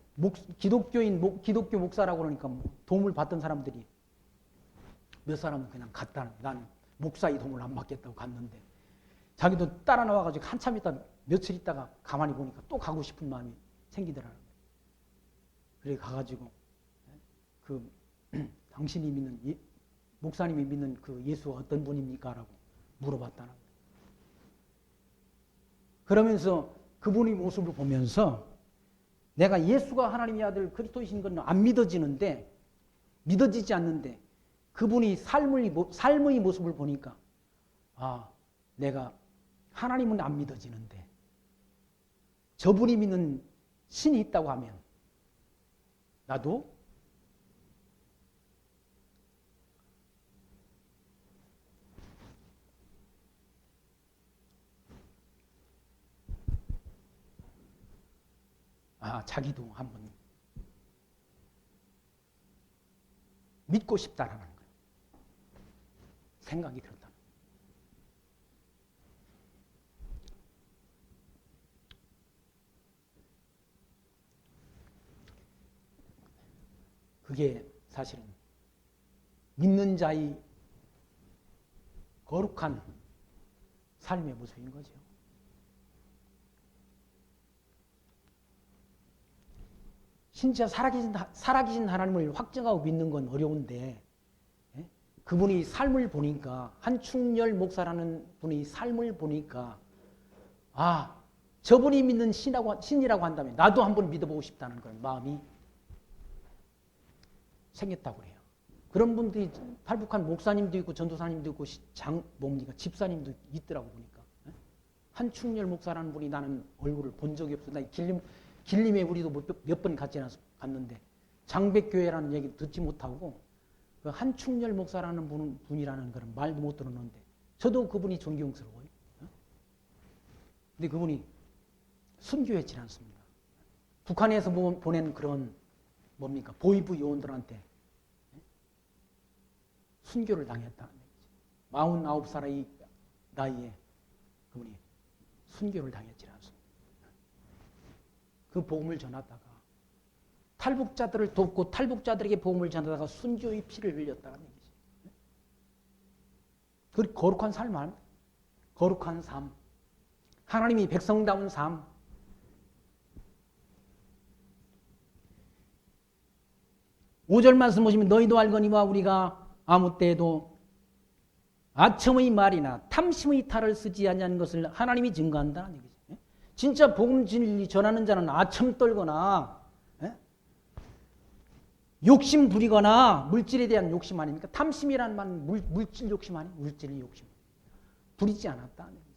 기독교 목사라고 그러니까 도움을 받던 사람들이 몇 사람은 그냥 갔다는 거예요. 나는 목사의 도움을 안 받겠다고 갔는데 자기도 따라 나와가지고 한참 있다 며칠 있다가 가만히 보니까 또 가고 싶은 마음이 생기더라는 거예요. 그래 가가지고 당신이 믿는 목사님이 믿는 그 예수가 어떤 분입니까? 라고 물어봤다는 거예요. 그러면서 그분의 모습을 보면서 내가 예수가 하나님의 아들 그리스도이신 건 안 믿어지지 않는데 그분이 삶의 모습을 보니까 내가 하나님은 안 믿어지는데 저분이 믿는 신이 있다고 하면 나도 자기도 한번 믿고 싶다라는 거예요. 생각이 들었다. 그게 사실은 믿는 자의 거룩한 삶의 모습인 거죠. 진짜 살아계신 하나님을 확증하고 믿는 건 어려운데 그분이 삶을 보니까 한충렬 목사라는 분의 삶을 보니까 저분이 믿는 신이라고 한다면 나도 한번 믿어보고 싶다는 그런 마음이 생겼다고 그래요. 그런 분들이 탈북한 목사님도 있고 전도사님도 있고 집사님도 있더라고 보니까. 한충렬 목사라는 분이 나는 얼굴을 본 적이 없어. 나 길림에 우리도 몇 번 갔는데 장백교회라는 얘기 듣지 못하고 그 한충렬 목사라는 분이라는 그런 말도 못 들었는데 저도 그분이 존경스러워요. 근데 그분이 순교했지 않습니다. 북한에서 보낸 그런 뭡니까? 보위부 요원들한테 순교를 당했다는 얘기죠. 49살의 나이에 그분이 순교를 당했지 않습니다. 그 복음을 전하다가 탈북자들을 돕고 탈북자들에게 복음을 전하다가 순교의 피를 흘렸다는 얘기죠. 그 거룩한 삶 아닙니까? 거룩한 삶. 하나님이 백성다운 삶. 오절 말씀 보시면 너희도 알거니와 우리가 아무 때에도 아첨의 말이나 탐심의 탈을 쓰지 아니하는 것을 하나님이 증거한다는 얘기죠. 진짜 복음 진리 전하는 자는 아첨 떨거나 욕심 부리거나 물질에 대한 욕심 아닙니까? 탐심이라는 말은 물질 욕심 아니에요? 물질 욕심. 부리지 않았다는 얘기죠.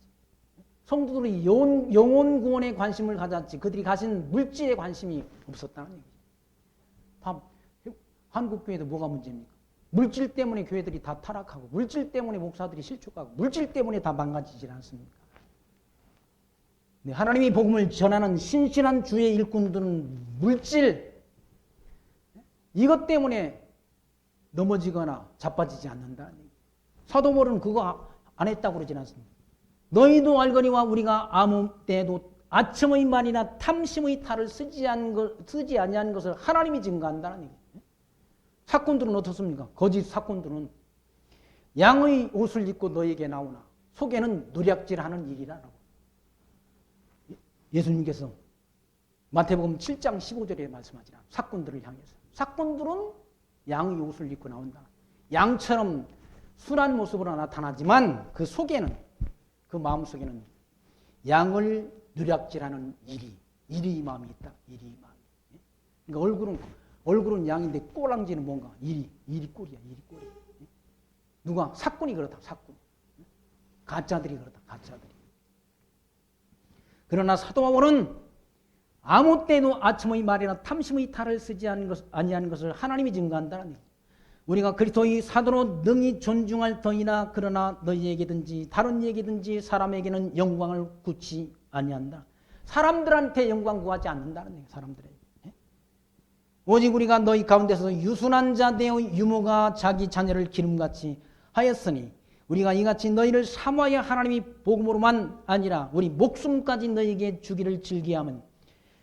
성도들이 영혼 구원에 관심을 가졌지 그들이 가진 물질에 관심이 없었다는 얘기죠. 한국교회도 뭐가 문제입니까? 물질 때문에 교회들이 다 타락하고 물질 때문에 목사들이 실족하고 물질 때문에 다 망가지질 않습니까? 네, 하나님이 복음을 전하는 신실한 주의 일꾼들은 물질 이것 때문에 넘어지거나 자빠지지 않는다. 사도 바울은 그거 안 했다고 그러진 않습니다. 너희도 알거니와 우리가 아무 때에도 아첨의 말이나 탐심의 탈을 쓰지 아니하는 것을 하나님이 증거한다는 얘기예요. 사꾼들은 어떻습니까? 거짓 사꾼들은 양의 옷을 입고 너에게 나오나 속에는 노략질하는 일이라고. 예수님께서 마태복음 7장 15절에 말씀하시나 사꾼들을 향해서 사꾼들은 양의 옷을 입고 나온다. 양처럼 순한 모습으로 나타나지만 그 속에는 그 마음속에는 양을 노략질하는 일이 마음이 있다. 일이 마음. 그러니까 얼굴은 양인데 꼬랑지는 뭔가 일이 꼴이야. 일이 꼴. 누가 사꾼이 그렇다. 사꾼. 가짜들이 그렇다. 가짜들이. 그러나 사도 바울은 아무 때도 아첨의 말이나 탐심의 탈을 쓰지 아니하는 것을 하나님이 증거한다는 얘기. 우리가 그리스도의 사도로 능히 존중할 터이나 그러나 너희에게든지 다른 얘기든지 사람에게는 영광을 구치 아니한다. 사람들한테 영광 구하지 않는다는 얘기. 사람들에게. 오직 우리가 너희 가운데서 유순한 자 되어 유모가 자기 자녀를 기름같이 하였으니 우리가 이같이 너희를 사모하여 하나님이 복음으로만 아니라 우리 목숨까지 너희에게 주기를 즐기하면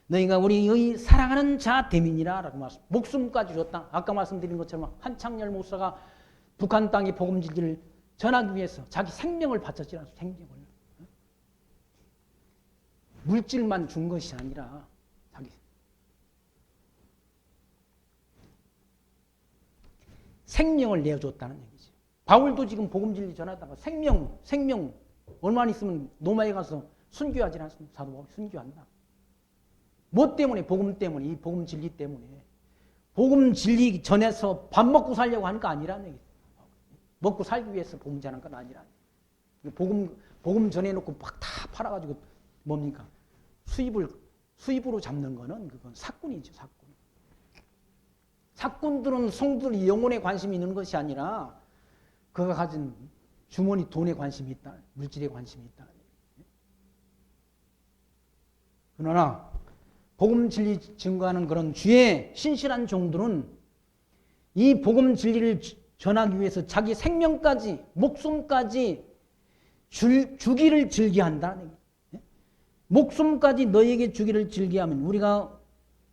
너희가 우리의 사랑하는 자 됨이니라 라고 말씀. 목숨까지 줬다. 아까 말씀드린 것처럼 한창렬 목사가 북한 땅의 복음 진리를 전하기 위해서 자기 생명을 바쳤지 않습니까? 생명을. 물질만 준 것이 아니라 자기 생명을 내어줬다는 얘기죠. 바울도 지금 복음 진리 전하다가 생명 얼마나 있으면 로마에 가서 순교하지 않습니까? 사도 바울이 순교한다. 뭐 때문에? 복음 때문에. 이 복음 진리 때문에. 복음 진리 전해서 밥 먹고 살려고 하는 거 아니라는 얘기죠. 먹고 살기 위해서 복음 전하는 건 아니라는 얘기죠. 복음 전해놓고 막 다 팔아가지고 뭡니까? 수입으로 잡는 거는 그건 사꾼이죠. 사꾼. 사꾼들은 성도들 영혼에 관심이 있는 것이 아니라 그가 가진 주머니 돈에 관심이 있다. 물질에 관심이 있다. 그러나 복음 진리 증거하는 그런 주의 신실한 종들은 이 복음 진리를 전하기 위해서 자기 생명까지 목숨까지 주기를 즐겨한다. 목숨까지 너희에게 주기를 즐겨하면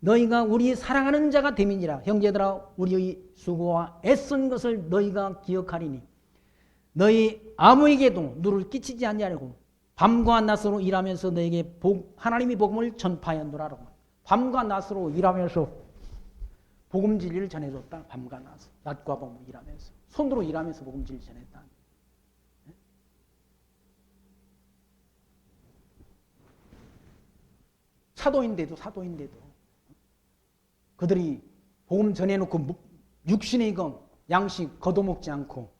너희가 우리 사랑하는 자가 됨이니라. 형제들아 우리의 수고와 애쓴 것을 너희가 기억하리니 너희 아무에게도 누를 끼치지 아니하려고 밤과 낮으로 일하면서 너에게 하나님의 복음을 전파하노라라고. 밤과 낮으로 일하면서 복음 진리를 전해줬다. 밤과 낮으로. 낮과 밤으로 일하면서. 손으로 일하면서 복음 진리를 전했다. 사도인데도 그들이 복음 전해놓고 육신의 검, 양식 걷어먹지 않고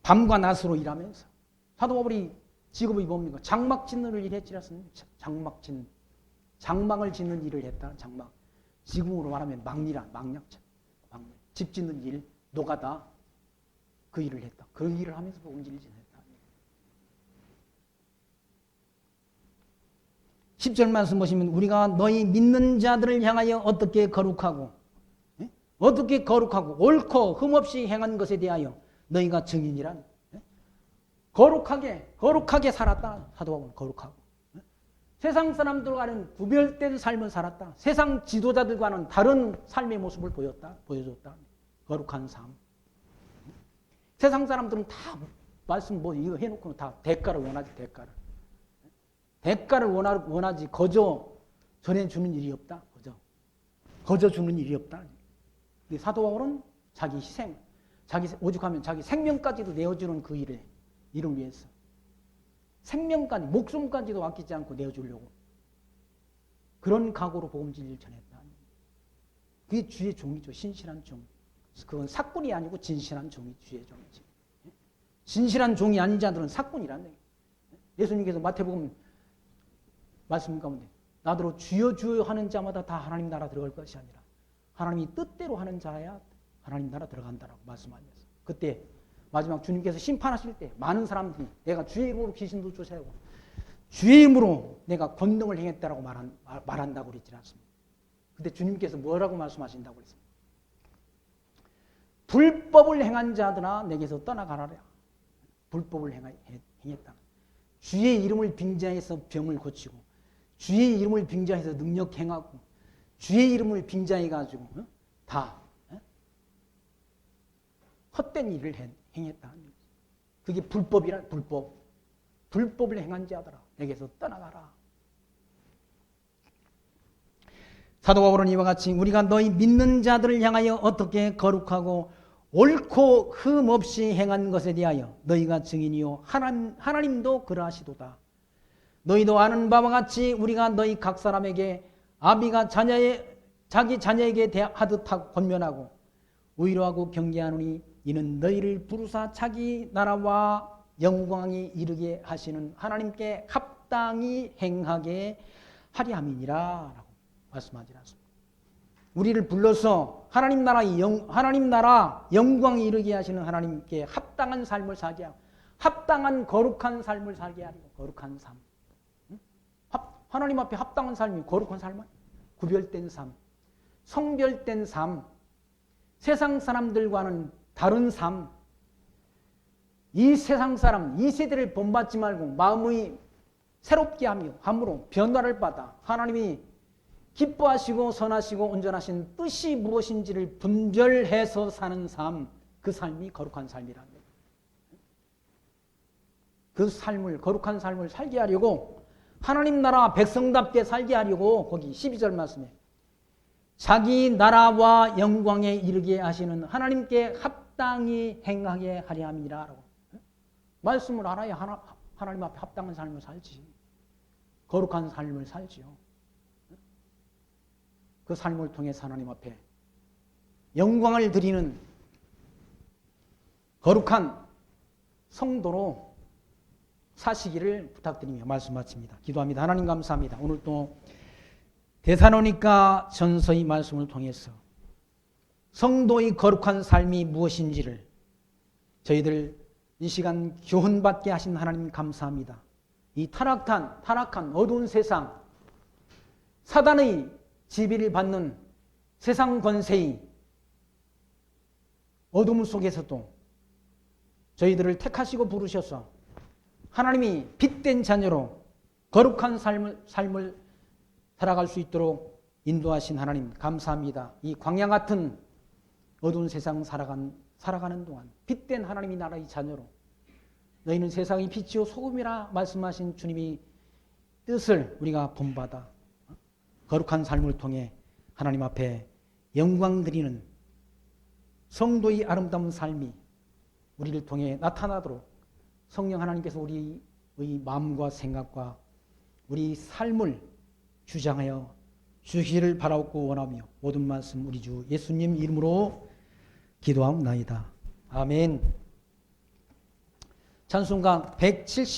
밤과 낮으로 일하면서 사도 바울이 직업이 뭡니까? 장막 짓는 일을 했지 않습니까? 장막을 짓는 일을 했다. 장막. 지금으로 말하면 막약자. 집 짓는 일, 노가다 그 일을 했다. 그 일을 하면서 복음을 전했다. 10절 말씀 보시면 우리가 너희 믿는 자들을 향하여 어떻게 거룩하고 옳고 흠없이 행한 것에 대하여 너희가 증인이란 거룩하게 살았다. 사도 바울은 거룩하고 세상 사람들과는 구별된 삶을 살았다. 세상 지도자들과는 다른 삶의 모습을 보여줬다. 거룩한 삶. 세상 사람들은 다 말씀 이거 해놓고 다 대가를 원하지. 대가를 원하지. 거저 전해주는 일이 없다. 거저 주는 일이 없다. 사도 바울은 자기 희생, 오죽하면 자기 생명까지도 내어주는 그 일을 위해서 생명까지, 목숨까지도 아끼지 않고 내어주려고 그런 각오로 복음 진리를 전했다. 그게 주의 종이죠. 신실한 종. 그건 사꾼이 아니고 진실한 종이 주의 종이지. 진실한 종이 아닌 자들은 사꾼이라는 얘기예요. 예수님께서 마태복음 말씀 가운데 나더러 주여 주여 하는 자마다 다 하나님 나라 들어갈 것이 아니라 하나님이 뜻대로 하는 자야 하나님 나라 들어간다라고 말씀하셨어요. 그때 마지막 주님께서 심판하실 때 많은 사람들이 내가 주의 이름으로 귀신도 쫓아내고 주의 이름으로 내가 권능을 행했다라고 말한다고 그랬지 않습니까? 그때 주님께서 뭐라고 말씀하신다고 그랬습니까? 불법을 행한 자들아 내게서 떠나가라라. 불법을 행했다. 주의 이름을 빙자해서 병을 고치고 주의 이름을 빙자해서 능력 행하고 주의 이름을 빙자해가지고 다 헛된 일을 행했다. 그게 불법이란 불법을 행한 자들아 내게서 떠나가라. 사도 바울은 이와 같이 우리가 너희 믿는 자들을 향하여 어떻게 거룩하고 옳고 흠없이 행한 것에 대하여 너희가 증인이요 하나님도 그러하시도다. 너희도 아는 바와 같이 우리가 너희 각 사람에게 아비가 자기 자녀에게 대하듯 권면하고 위로하고 경계하노니 이는 너희를 부르사 자기 나라와 영광이 이르게 하시는 하나님께 합당히 행하게 하리 함이니라 라고 말씀하지 않습니다. 우리를 불러서 하나님 나라 영광이 이르게 하시는 하나님께 합당한 삶을 살게 하고 합당한 거룩한 삶을 살게 하리고 거룩한 삶. 하나님 앞에 합당한 삶이 거룩한 삶은 구별된 삶, 성별된 삶, 세상 사람들과는 다른 삶. 이 세상 사람, 이 세대를 본받지 말고 마음의 새롭게 함으로 변화를 받아 하나님이 기뻐하시고 선하시고 온전하신 뜻이 무엇인지를 분별해서 사는 삶, 그 삶이 거룩한 삶이라는 거예요. 그 삶을, 거룩한 삶을 살게 하려고 하나님 나라 백성답게 살게 하려고 거기 12절 말씀에 자기 나라와 영광에 이르게 하시는 하나님께 합당히 행하게 하려 함이라 라고 말씀을 알아야 하나님 앞에 합당한 삶을 살지. 거룩한 삶을 살지요. 그 삶을 통해서 하나님 앞에 영광을 드리는 거룩한 성도로 사시기를 부탁드리며 말씀 마칩니다. 기도합니다. 하나님 감사합니다. 오늘 또 데살로니가 전서의 말씀을 통해서 성도의 거룩한 삶이 무엇인지를 저희들 이 시간 교훈받게 하신 하나님 감사합니다. 이 타락한 어두운 세상, 사단의 지배를 받는 세상 권세의 어둠 속에서도 저희들을 택하시고 부르셔서 하나님이 빛된 자녀로 거룩한 삶을 살아갈 수 있도록 인도하신 하나님 감사합니다. 이 광야 같은 어두운 세상 살아가는 동안 빛된 하나님의 나라의 자녀로 너희는 세상의 빛이요 소금이라 말씀하신 주님의 뜻을 우리가 본받아 거룩한 삶을 통해 하나님 앞에 영광 드리는 성도의 아름다운 삶이 우리를 통해 나타나도록 성령 하나님께서 우리의 마음과 생각과 우리 삶을 주장하여 주시기를 바라옵고 원하며 모든 말씀 우리 주 예수님 이름으로 기도하옵나이다. 아멘. 찬송가 170